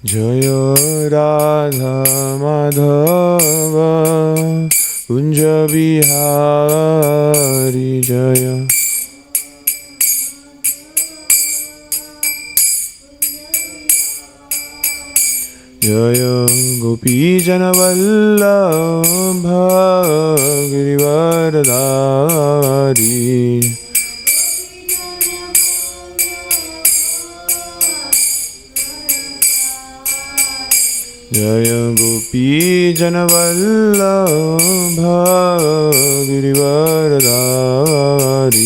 Jaya Radha Madhava Kunja Bihari Jaya. Jaya Gopi Janavallabha Girivaradari. Jaya Gopi Janavallabha Girivaradari.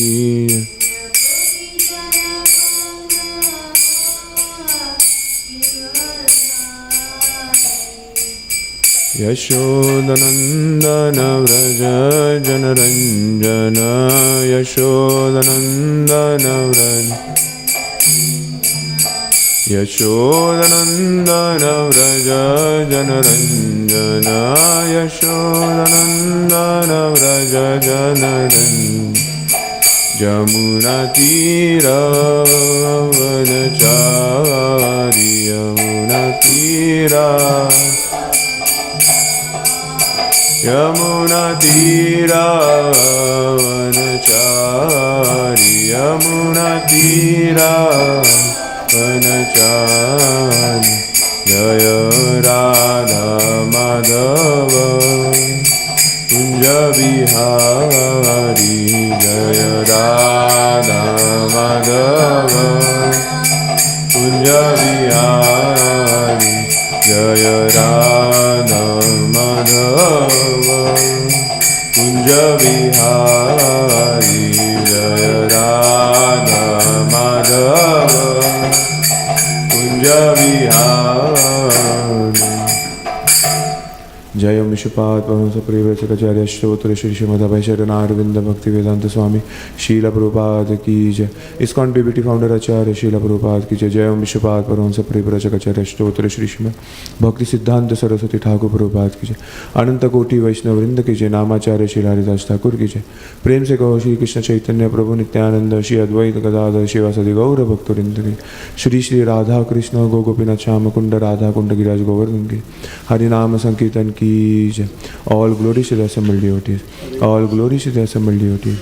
Yashodanandana Vraja Janaranjana Yashodanandana Vraja Yashodanandana Vraja Janaranjana Yashodanandana Vraja Janaranjana Jamuna Tira Vanachari Yamuna Tira Yamuna Tira Vanachari Yamuna Tira Vanachari Jaya Radha Madhava Kunja Bihari Jaya Radha Madhava Kunja Bihari Jaya Radha Madhava Kunja Bihari Jaya Radha Madhava Kunja Bihari. Jaya Mishapad Vahamsa Parivachakacharya Shrotre Shri Srimad Abhaycharanarvinda Bhakti Vedanta Swami Srila Prabhupada Ki Jai. ISKCON PBT Founder Acharya Srila Prabhupada Ki Jai. Jaya Mishapad Vahamsa Parivachakacharya Shrotre Shri Srimad Bhakti Siddhanta Saraswati Thakur Prabhupada Ki Jai. Ananta Koti Vaishnavrinda Ki Jai. Namacharya Srila Haridas Thakur Ki Jai. Prem se kaho Shri Krishna Chaitanya Prabhu Nityananda Shri Advaita Gadadhar Shivasadi Gaura Bhaktarinda Ki Shri Shri Radha Krishna Gopinath Shama Kunda Radha Kunda Giraj Govardhan Ki Harinama Sankirtan Ki Jai. All glory to the assembled devotees. All glory to the assembled devotees.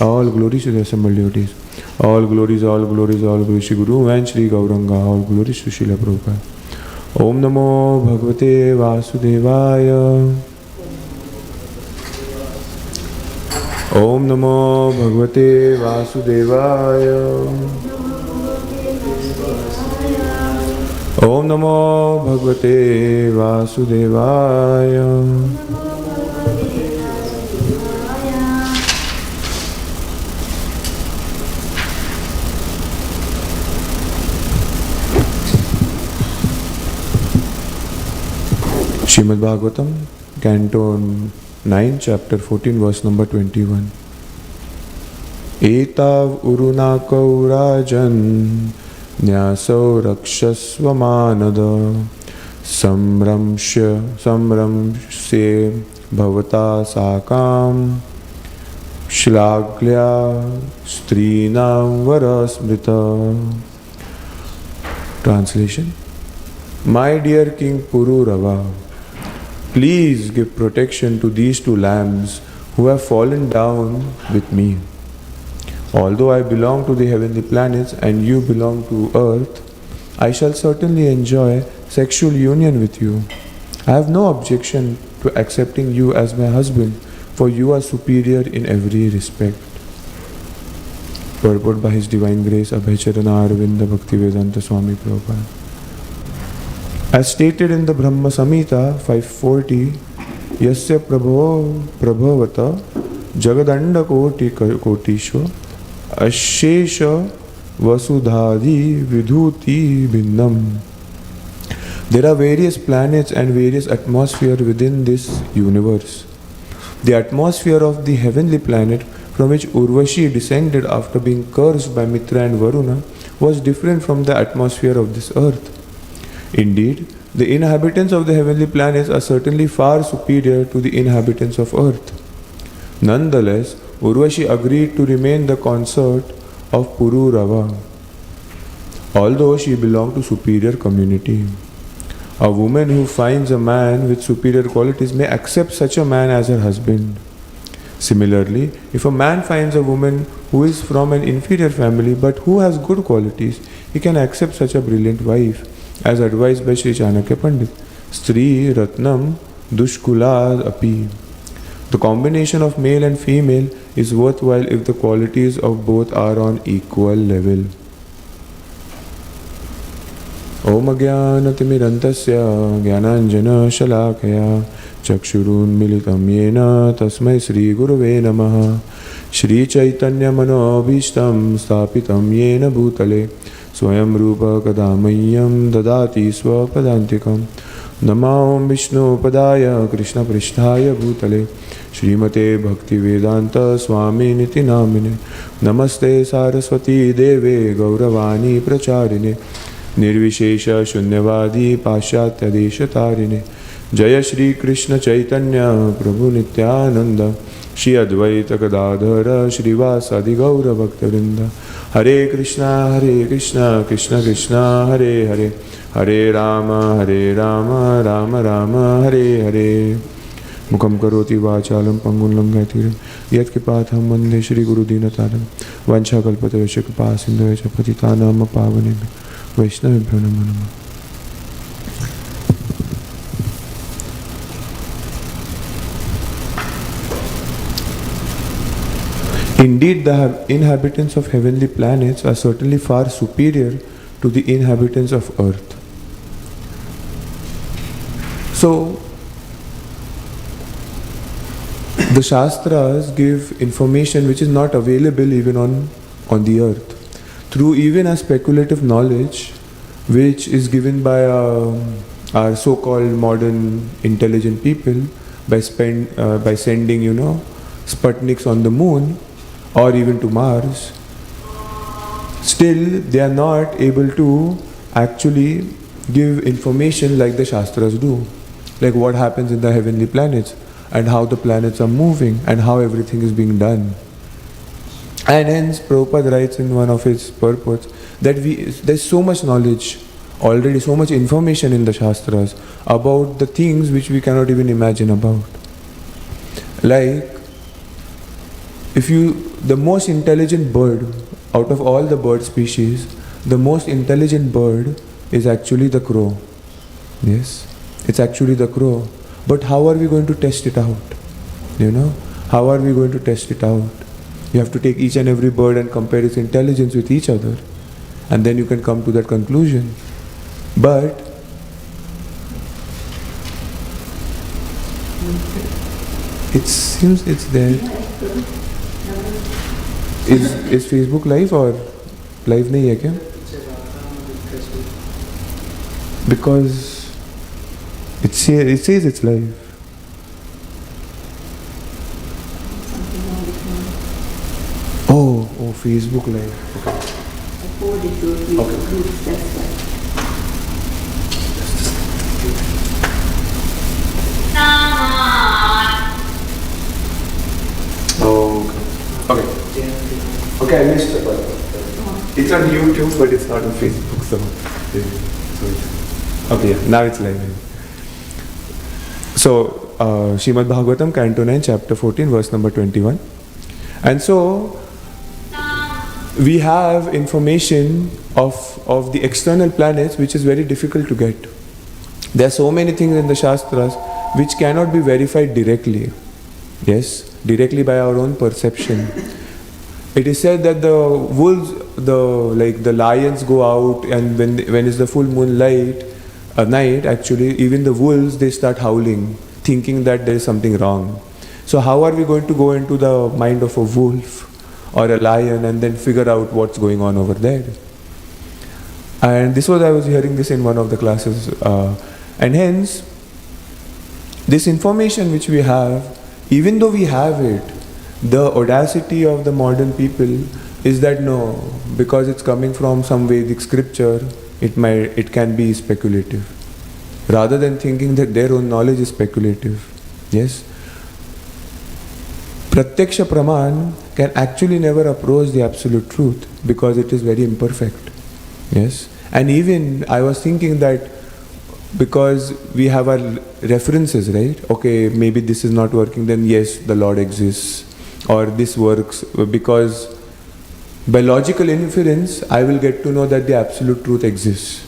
All glory to the assembled devotees. All glories, all glories, all glories Shri Guru and Shri Gauranga. All glories to Srila Prabhupada. Om Namo Bhagavate Vasudevaya. Om Namo Bhagavate Vasudevaya. Om Namo Bhagavate Vasudevaya. Srimad Bhagvatam, Canto 9, Chapter 14, Verse number 21. Etav urunakau rajan Nyasau rakshasvamanada samramse bhavata sakam shlaglya strinam varasmrita. Translation. My dear King Pururava, please give protection to these two lambs who have fallen down with me. Although I belong to the heavenly planets and you belong to earth, I shall certainly enjoy sexual union with you. I have no objection to accepting you as my husband, for you are superior in every respect. Purport by His Divine Grace Abhaycharanarvinda Bhakti Vedanta Swami Prabhupada. As stated in the Brahma Samhita 540, Yasya Prabhavata Jagadanda Kotishva Ashesha Vasudhadi Vidhuti Bhinnam. There are various planets and various atmospheres within this universe. The atmosphere of the heavenly planet from which Urvashi descended after being cursed by Mitra and Varuna was different from the atmosphere of this earth. Indeed, the inhabitants of the heavenly planets are certainly far superior to the inhabitants of earth. Nonetheless, Urvashi agreed to remain the consort of Pururava, although she belonged to superior community. A woman who finds a man with superior qualities may accept such a man as her husband. Similarly, if a man finds a woman who is from an inferior family but who has good qualities, he can accept such a brilliant wife, as advised by Sri Chanakya Pandit. Stri Ratnam Dushkula Api. The combination of male and female is worthwhile if the qualities of both are on equal level. Om Ajnanatimirantasya Jnananjana Shalakaya Chakshurun Militam Yena Tasmai Sri Gurave Namaha. Shri Chaitanya Manobhishtam Stapitam Yena Bhutale Swayam Rupa Kadamayam Dadati Swapadantikam. Nama Om Vishnu Padaya Krishna Pristhaya Bhutale Srimate Bhakti Vedanta Swami Niti Namine. Namaste Saraswati Deve Gauravani Pracharine Nirvishesha Shunyavadi Pashatya Deshatarine. Jaya Shri Krishna Chaitanya Prabhu Nityananda Shri Advaita Gadadhara Shrivasadi Gaura Bhaktavrinda. Hare Krishna Krishna Krishna Hare Hare Hare Rama Rama Rama Hare Hare. Mukam karoti vachalam pangun langhayatire yat kipatham vande Shri Guru Dinataram vancha kalpatavasya kripa sindhavya patitanam pavanebhyo vaishnavibhyo namo namah. Indeed, the inhabitants of heavenly planets are certainly far superior to the inhabitants of earth. So, the Shastras give information which is not available even on the earth. Through even a speculative knowledge which is given by our so-called modern intelligent people by sending, Sputniks on the moon or even to Mars, still they are not able to actually give information like the Shastras do, like what happens in the heavenly planets and how the planets are moving and how everything is being done. And hence Prabhupada writes in one of his purports that there's so much knowledge already, so much information in the Shastras about the things which we cannot even imagine about. Like, the most intelligent bird out of all the bird species, the most intelligent bird is actually the crow. Yes, it's actually the crow. But how are we going to test it out? How are we going to test it out? You have to take each and every bird and compare its intelligence with each other, and then you can come to that conclusion. But it seems it's there. Is Facebook live or live nahi hai kya? Because it says it's live. Oh, Facebook live. Okay. I forwarded to a group, that's why. Oh, okay. Okay, I missed the part. It's on YouTube, but it's not on Facebook, so okay, yeah, now it's live. So, Srimad Bhagvatam, Canto 9, Chapter 14, verse number 21. And so, we have information of the external planets which is very difficult to get. There are so many things in the Shastras which cannot be verified directly. Yes, directly by our own perception. It is said that the wolves, the lions go out, and when is the full moon night, actually, even the wolves, they start howling, thinking that there is something wrong. So how are we going to go into the mind of a wolf or a lion and then figure out what's going on over there? And I was hearing this in one of the classes, and hence, this information which we have, even though we have it, the audacity of the modern people is that no, because it's coming from some Vedic scripture, it can be speculative, rather than thinking that their own knowledge is speculative. Yes, Pratyaksha Praman can actually never approach the absolute truth because it is very imperfect. Yes, and even I was thinking that because we have our references, right? Okay, maybe this is not working, then yes, the Lord exists. Or this works because by logical inference, I will get to know that the absolute truth exists.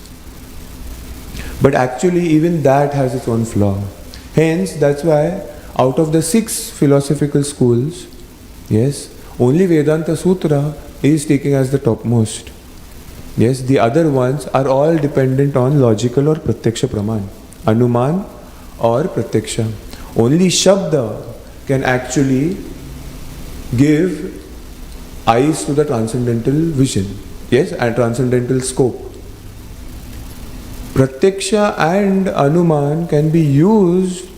But actually, even that has its own flaw. Hence, that's why out of the 6 philosophical schools, yes, only Vedanta Sutra is taken as the topmost. Yes, the other ones are all dependent on logical or pratyaksha praman, anuman or pratyaksha. Only Shabda can actually give eyes to the transcendental vision, yes, and transcendental scope. Pratyaksha and anuman can be used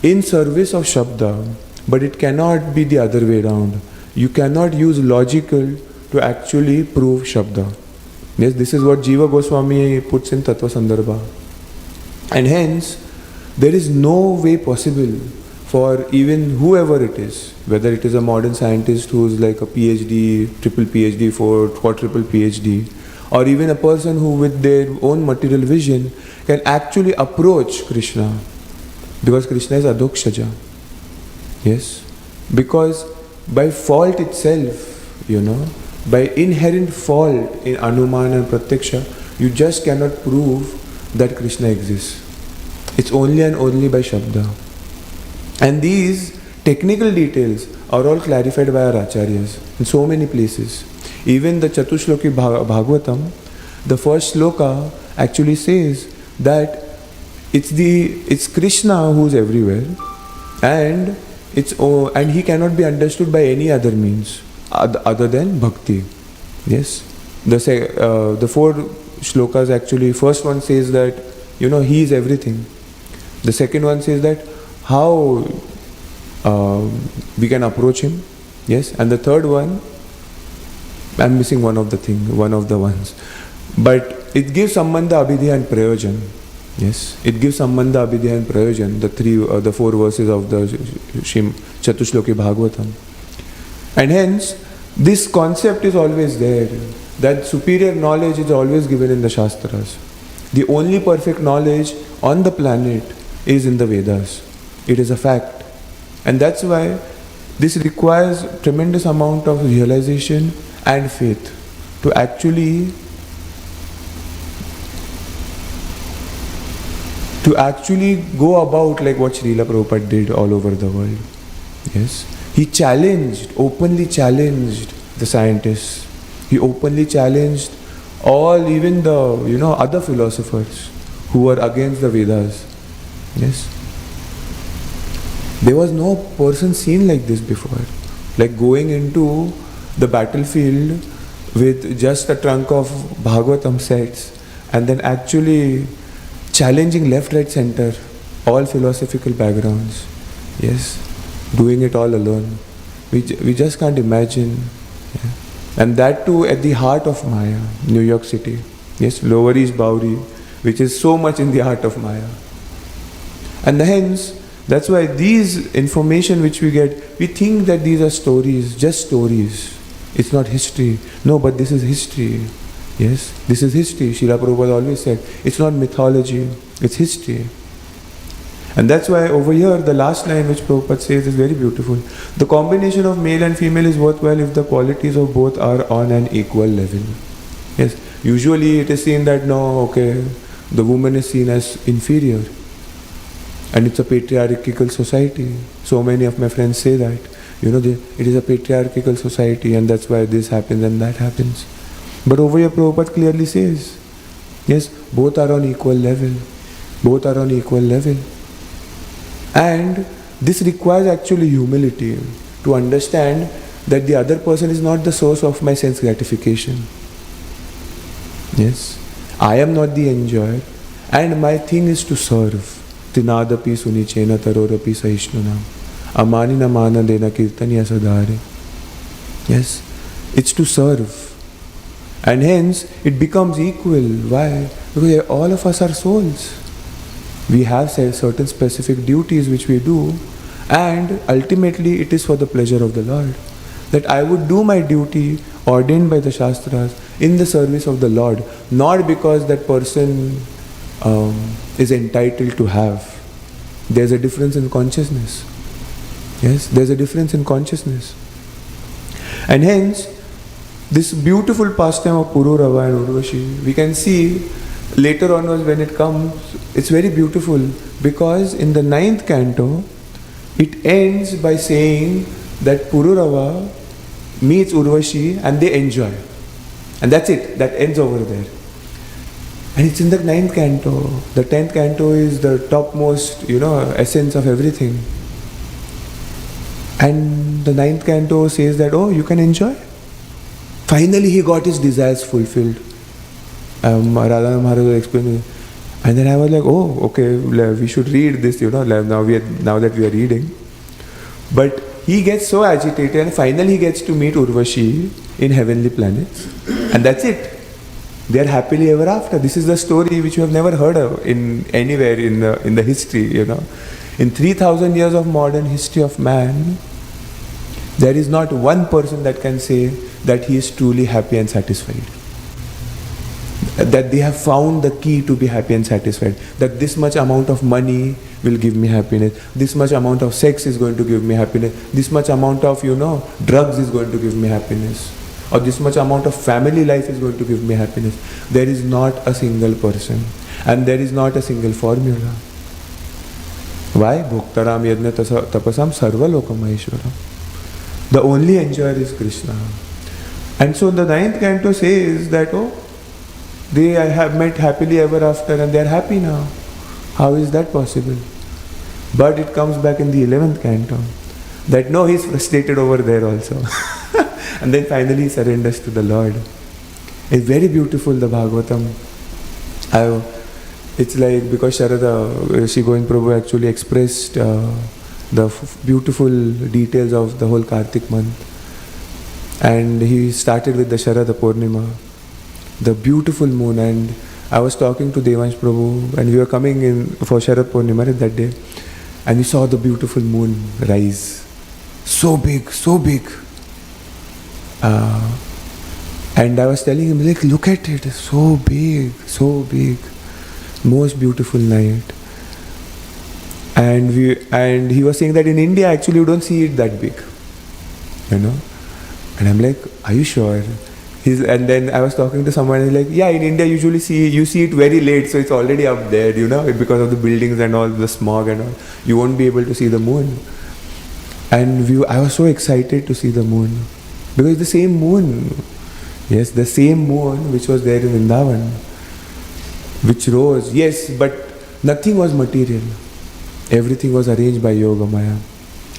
in service of Shabda, but it cannot be the other way around. You cannot use logical to actually prove Shabda. Yes, this is what Jiva Goswami puts in Tattva Sandarbha. And hence, there is no way possible for even whoever it is, whether it is a modern scientist who is like a PhD, triple PhD, quadruple PhD, or even a person who with their own material vision can actually approach Krishna, because Krishna is Adokshaja. Yes, because by fault itself, by inherent fault in Anuman and Pratyaksha, you just cannot prove that Krishna exists. It's only and only by Shabda. And these technical details are all clarified by our acharyas in so many places. Even the Chatushloki Bhagvatam, the first sloka actually says that it's Krishna who's everywhere, and he cannot be understood by any other means other than bhakti. Yes, the 4 shlokas actually. First one says that he is everything. The second one says that how we can approach him. Yes, and the third one, I'm missing one of the ones, but it gives sambandha, abhidhya and prayojan. Yes, it gives sambandha, abhidhya and prayojan, the 4 verses of the Chatushloki Bhagavatam. And hence, this concept is always there, that superior knowledge is always given in the Shastras. The only perfect knowledge on the planet is in the Vedas. It is a fact. And that's why this requires tremendous amount of realization and faith to actually go about like what Srila Prabhupada did all over the world. Yes, he openly challenged the scientists. He openly challenged even the other philosophers who were against the Vedas. Yes, there was no person seen like this before, like going into the battlefield with just a trunk of Bhagavatam sets and then actually challenging left, right, center, all philosophical backgrounds. Yes, doing it all alone. We just can't imagine. Yeah. And that too at the heart of Maya, New York City. Yes, Lower East Bowery, which is so much in the heart of Maya. And hence, that's why these information which we get, we think that these are stories, just stories. It's not history. No, but this is history. Yes, this is history. Srila Prabhupada always said, it's not mythology, it's history. And that's why over here, the last line which Prabhupada says is very beautiful. The combination of male and female is worthwhile if the qualities of both are on an equal level. Yes, usually it is seen that the woman is seen as inferior. And it's a patriarchal society. So many of my friends say that. It is a patriarchal society and that's why this happens and that happens. But over here Prabhupada clearly says, yes, both are on equal level. Both are on equal level. And this requires actually humility to understand that the other person is not the source of my sense gratification. Yes, I am not the enjoyer and my thing is to serve. Tinadapi sunichena tarorapi sahishnunam amanina mana dena kirtanya sadhare. Yes, it's to serve. And hence, it becomes equal. Why? Because all of us are souls. We have certain specific duties which we do, and ultimately it is for the pleasure of the Lord. That I would do my duty ordained by the Shastras in the service of the Lord, not because that person is entitled to have. There's a difference in consciousness. Yes, there's a difference in consciousness. And hence, this beautiful pastime of Pururava and Urvashi, we can see later onwards when it comes, it's very beautiful, because in the 9th canto, it ends by saying that Pururava meets Urvashi and they enjoy. And that's it, that ends over there. And it's in the 9th canto. The 10th canto is the topmost, essence of everything. And the 9th canto says that, oh, you can enjoy. Finally he got his desires fulfilled. Radha Maharaj was explaining. And then I was like, oh, okay, we should read this, now that we are reading. But he gets so agitated and finally he gets to meet Urvashi in heavenly planets. And that's it. They are happily ever after. This is the story which you have never heard of in anywhere in the history, In 3,000 years of modern history of man, there is not one person that can say that he is truly happy and satisfied. That they have found the key to be happy and satisfied. That this much amount of money will give me happiness. This much amount of sex is going to give me happiness. This much amount of, drugs is going to give me happiness. Or this much amount of family life is going to give me happiness. There is not a single person. And there is not a single formula. Why? Bhoktaram yadna tapasam sarva lokam maheshwaram. The only enjoyer is Krishna. And so the 9th canto says that, they have met happily ever after and they are happy now. How is that possible? But it comes back in the 11th canto that no, he is frustrated over there also. And then finally he surrenders to the Lord. It's very beautiful, the Bhagvatam. It's like, because Sharada, Rishi Govind Prabhu actually expressed the beautiful details of the whole Kartik month. And he started with the Sharada Purnima, the beautiful moon. And I was talking to Devansh Prabhu and we were coming in for Sharad Purnima that day. And we saw the beautiful moon rise. So big, so big. And I was telling him, like, look at it, so big, so big. Most beautiful night. And he was saying that in India actually you don't see it that big. And I'm like, are you sure? And then I was talking to someone and he's like, yeah, in India usually you see it very late, so it's already up there, because of the buildings and all, the smog and all. You won't be able to see the moon. And I was so excited to see the moon. Because the same moon, yes, the same moon which was there in Vrindavan, which rose, yes, but nothing was material. Everything was arranged by Yoga Maya.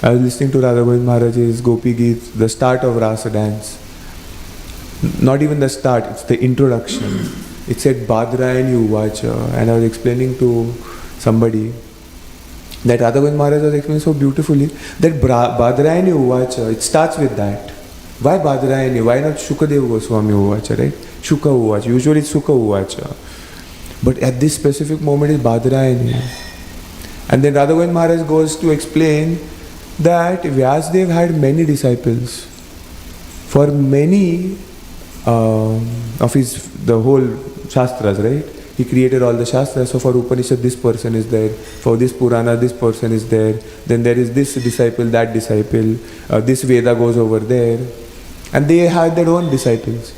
I was listening to Radha Govind Maharaj's Gopi Geet, the start of Rasa dance. Not even the start, it's the introduction. It said Badrayani Uvacha, and I was explaining to somebody that Radha Govind Maharaj was explaining so beautifully that Badrayani Uvacha, it starts with that. Why Badrayani? Why not Shukadev Goswami Uvacha, right? Shuka Uvacha. Usually it's Sukha Uvacha. But at this specific moment it's Badrayani. And then Radha Govind Maharaj goes to explain that Vyasdev had many disciples. For many of the whole Shastras, right? He created all the Shastras. So for Upanishad, this person is there. For this Purana, this person is there. Then there is this disciple, that disciple. This Veda goes over there. And they had their own disciples.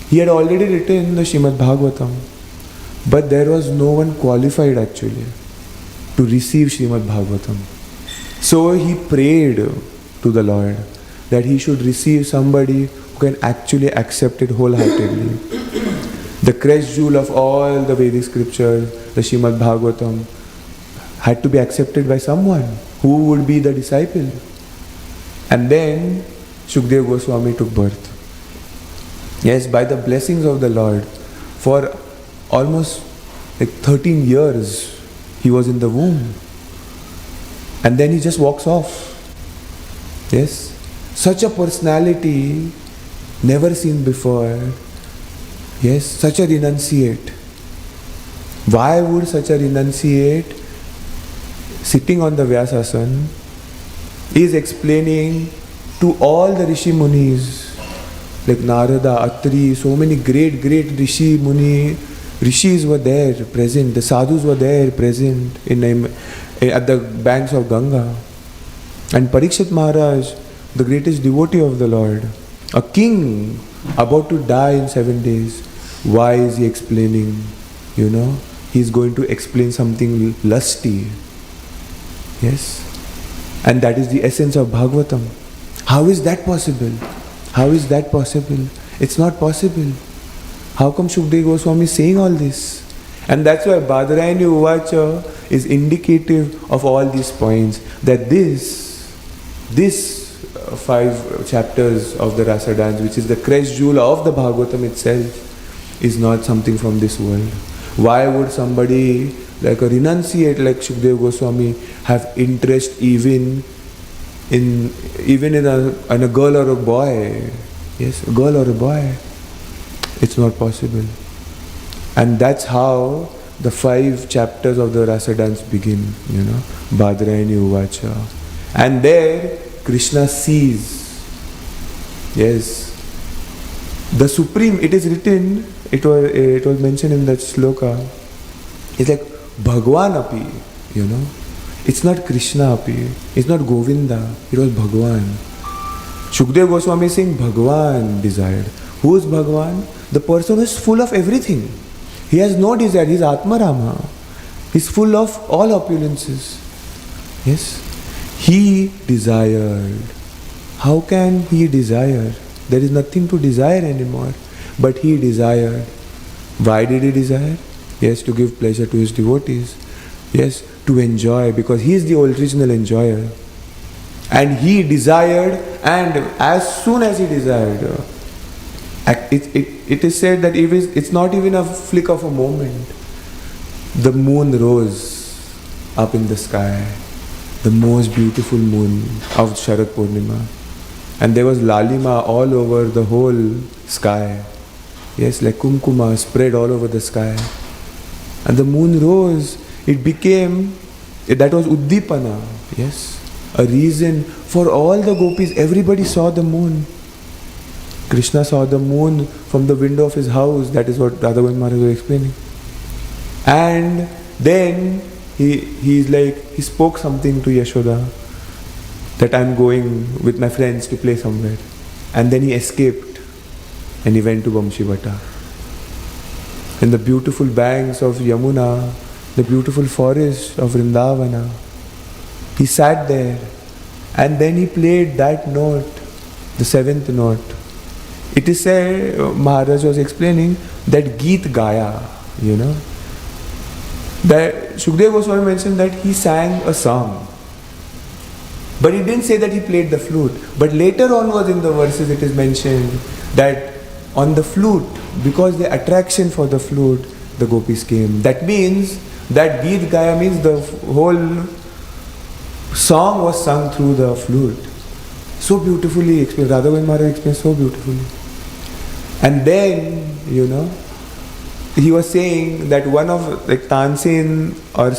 He had already written the Srimad Bhagvatam. But there was no one qualified actually to receive Srimad Bhagvatam. So he prayed to the Lord that he should receive somebody who can actually accept it wholeheartedly. The crest jewel of all the Vedic scriptures, the Srimad Bhagavatam, had to be accepted by someone who would be the disciple. And then Shukdev Goswami took birth. Yes, by the blessings of the Lord, for almost 13 years he was in the womb. And then he just walks off. Yes, such a personality never seen before. Yes, such a renunciate. Why would such a renunciate sitting on the Vyasasana is explaining to all the Rishi Munis like Narada, Atri, so many great Rishi Muni, Rishis were there present, the sadhus were there present at the banks of Ganga. And Parikshit Maharaj, the greatest devotee of the Lord, a king about to die in 7 days. Why is he explaining? He's going to explain something lusty. Yes? And that is the essence of Bhagvatam. How is that possible? How is that possible? It's not possible. How come Shukdev Goswami is saying all this? And that's why Badarayani Uvacha is indicative of all these points. That this 5 chapters of the Rasa dance, which is the crest jewel of the Bhagavatam itself, is not something from this world. Why would somebody like a renunciate like Shukdev Goswami have interest even in a girl or a boy? Yes, a girl or a boy. It's not possible. And that's how the 5 chapters of the Rasa dance begin, Badrayani Uvacha. And there Krishna sees. Yes. The Supreme, it is written, it was mentioned in that sloka. It's like Bhagwan api, It's not Krishna api. It's not Govinda. It was Bhagwan. Shukdev Goswami is saying Bhagwan desired. Who is Bhagwan? The person who is full of everything. He has no desire. He is Atma Rama. He is full of all opulences. Yes. He desired. How can he desire? There is nothing to desire anymore. But he desired. Why did he desire? Yes, to give pleasure to his devotees. Yes, to enjoy, because he is the original enjoyer. And he desired, and as soon as he desired, it is said that it's not even a flick of a moment. The moon rose up in the sky, the most beautiful moon of Sharad Purnima. And there was lalima all over the whole sky. Yes, like kumkuma spread all over the sky. And the moon rose. It became, that was Uddipana. Yes, a reason for all the gopis. Everybody saw the moon. Krishna saw the moon from the window of his house. That is what Radha Govind Maharaj was explaining. And then he spoke something to Yashoda, that I'm going with my friends to play somewhere. And then he escaped and he went to Vamshivata. In the beautiful banks of Yamuna, the beautiful forest of Vrindavana, he sat there and then he played that note, the 7th note. It is said, Maharaj was explaining, that Geet Gaya, that Shukdev Goswami mentioned that he sang a song. But he didn't say that he played the flute. But later onwards in the verses it is mentioned that on the flute, because the attraction for the flute, the gopis came. That means that Geet Gaya means the whole song was sung through the flute. So beautifully explained. Radha Govind Maharaj explained so beautifully. And then, he was saying that one of Tansen or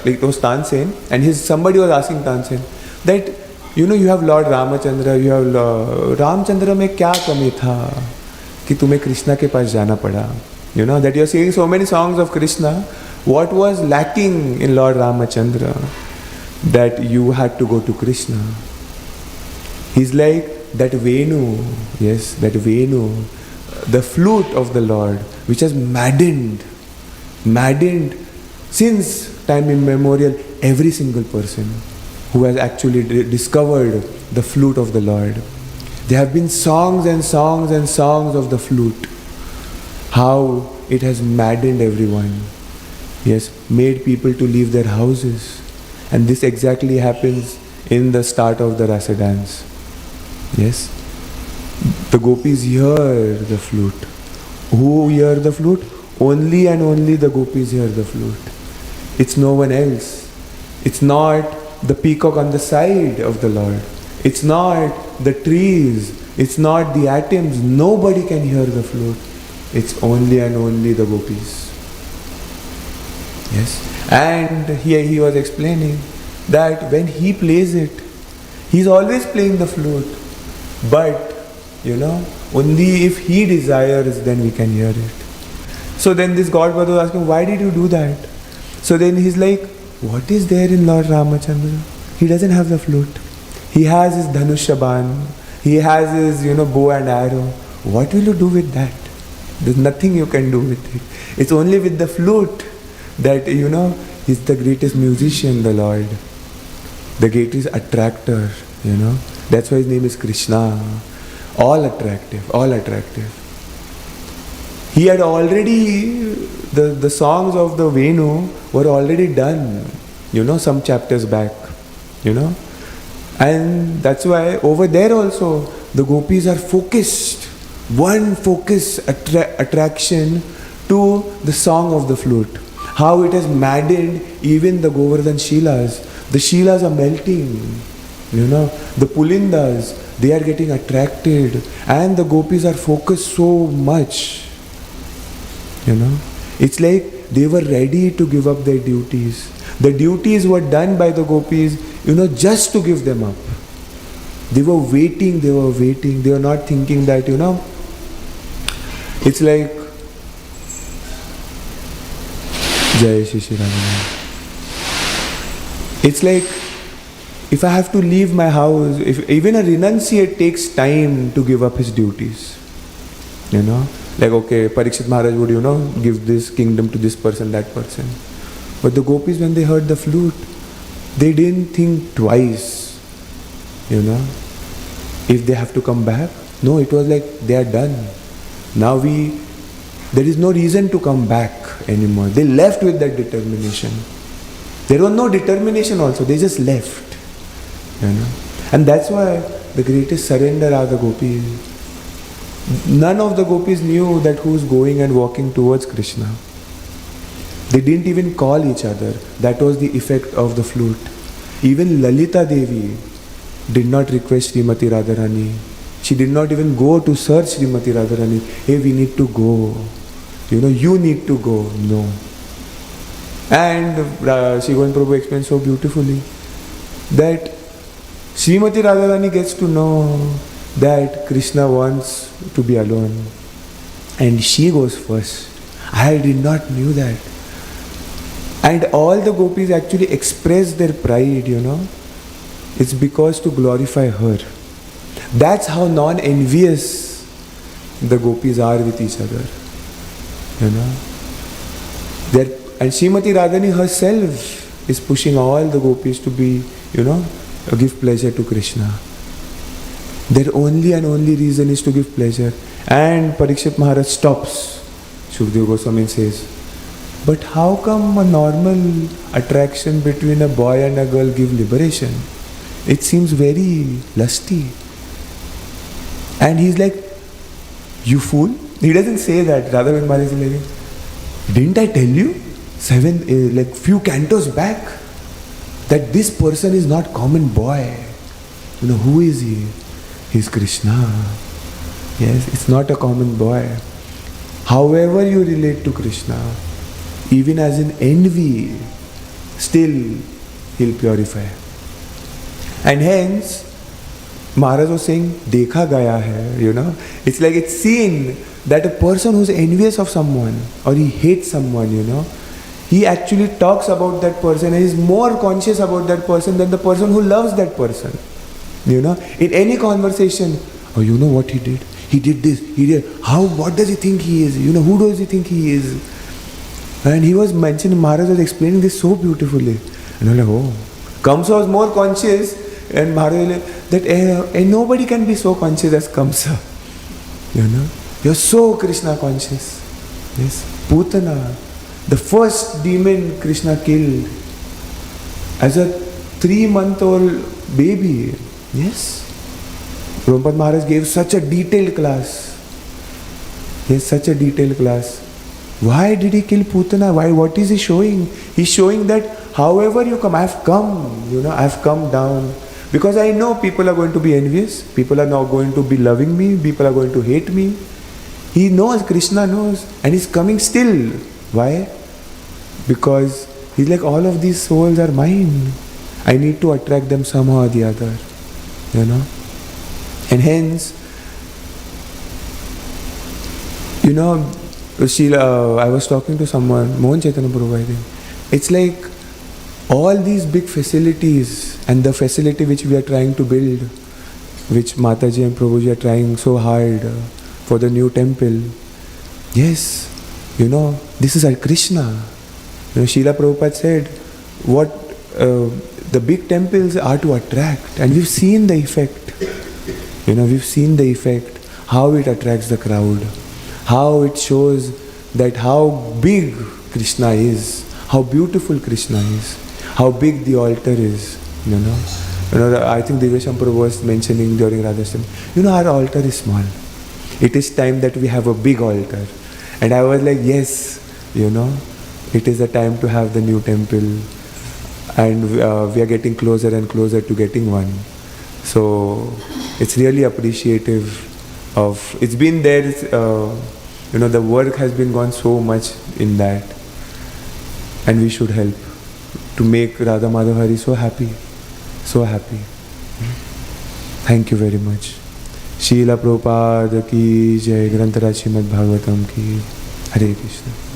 it was Tansen, and somebody was asking Tansen that, you have Lord Ramachandra, you have Ramchandra mein kya kami tha कि तुम्हें कृष्णा के पास जाना पड़ा. That you are singing so many songs of Krishna. What was lacking in Lord Ramachandra that you had to go to Krishna? He's like that Venu, yes, that Venu, the flute of the Lord, which has maddened since time immemorial every single person who has actually discovered the flute of the Lord. There have been songs and songs and songs of the flute. How it has maddened everyone. Yes, made people to leave their houses. And this exactly happens in the start of the Rasa dance. Yes. The gopis hear the flute. Who hear the flute? Only and only the gopis hear the flute. It's no one else. It's not the peacock on the side of the Lord. It's not the trees. It's not the atoms. Nobody can hear the flute. It's only and only the gopis. Yes. And here he was explaining that when he plays it, he's always playing the flute. But, only if he desires, then we can hear it. So then this God was asking, why did you do that? So then he's like, what is there in Lord Ramachandra? He doesn't have the flute. He has his Dhanushaban. He has his, bow and arrow. What will you do with that? There's nothing you can do with it. It's only with the flute that, he's the greatest musician, the Lord. The greatest attractor, That's why his name is Krishna. All attractive, all attractive. He had already, the songs of the Venu were already done, some chapters back, And that's why over there also, the gopis are focused. One focus attraction to the song of the flute. How it has maddened even the Govardhan Shilas. The Shilas are melting. The Pulindas, they are getting attracted. And the gopis are focused so much. It's like they were ready to give up their duties. The duties were done by the gopis, just to give them up. They were waiting. They were not thinking that, it's like, Jai Shri Shri Rama. It's like, if I have to leave my house, if even a renunciate takes time to give up his duties. Like, okay, Parikshit Maharaj would, give this kingdom to this person, that person. But the gopis, when they heard the flute, they didn't think twice, if they have to come back. No, it was like, they are done. Now there is no reason to come back anymore. They left with that determination. There was no determination also, they just left. And that's why the greatest surrender are the gopis. None of the gopis knew that who's going and walking towards Krishna. They didn't even call each other. That was the effect of the flute. Even Lalita Devi did not request Srimati Radharani. She did not even go to search Srimati Radharani. Hey, we need to go. You need to go. No. And Shivan Prabhu explained so beautifully that Srimati Radharani gets to know that Krishna wants to be alone. And she goes first. I did not knew that. And all the gopis actually express their pride, It's because to glorify her. That's how non-envious the gopis are with each other. And Srimati Radharani herself is pushing all the gopis to be, give pleasure to Krishna. Their only and only reason is to give pleasure. And Parikshit Maharaj stops. Shukdev Goswami says, but how come a normal attraction between a boy and a girl give liberation? It seems very lusty. And he's like, you fool. He doesn't say that. Radha Maharaj is like, didn't I tell you few cantos back that this person is not common boy? Who is he? He's Krishna. Yes, it's not a common boy. However you relate to Krishna, even as in envy, still he'll purify. And hence, Maharaj was saying, Dekha gaya hai, It's like it's seen that a person who's envious of someone or he hates someone, he actually talks about that person and is more conscious about that person than the person who loves that person. In any conversation, oh, you know what he did? He did this, he did. What does he think he is? Who does he think he is? And he was mentioning, Maharaj was explaining this so beautifully. And I'm like, oh. Kamsa was more conscious, and Maharaj was like, that nobody can be so conscious as Kamsa. You're so Krishna conscious. Yes. Putana, the first demon Krishna killed as a 3-month-old baby. Yes. Prabhupada Maharaj gave such a detailed class. Yes, such a detailed class. Why did he kill Putana? Why? What is he showing? He's showing that however you come, I've come down. Because I know people are going to be envious. People are not going to be loving me. People are going to hate me. He knows, Krishna knows. And he's coming still. Why? Because he's like, all of these souls are mine. I need to attract them somehow or the other. And hence, I was talking to someone, Mohan Chaitanya Prabhu, I think. It's like all these big facilities and the facility which we are trying to build, which Mataji and Prabhuji are trying so hard for the new temple. Yes, this is our Krishna. Srila Prabhupada said, what the big temples are to attract, and we've seen the effect. We've seen the effect, how it attracts the crowd, how it shows that how big Krishna is, how beautiful Krishna is, how big the altar is. I think Divyasham Prabhu was mentioning during Radhashtami, our altar is small. It is time that we have a big altar. And I was like, yes, it is the time to have the new temple, and we are getting closer and closer to getting one. So it's really appreciative of, it's been there, the work has been gone so much in that, and we should help to make Radha Madhav Hari so happy, so happy. Thank you very much. Srila Prabhupada ki jai, Grantaraj Srimad Bhagvatam ki. Hare Krishna.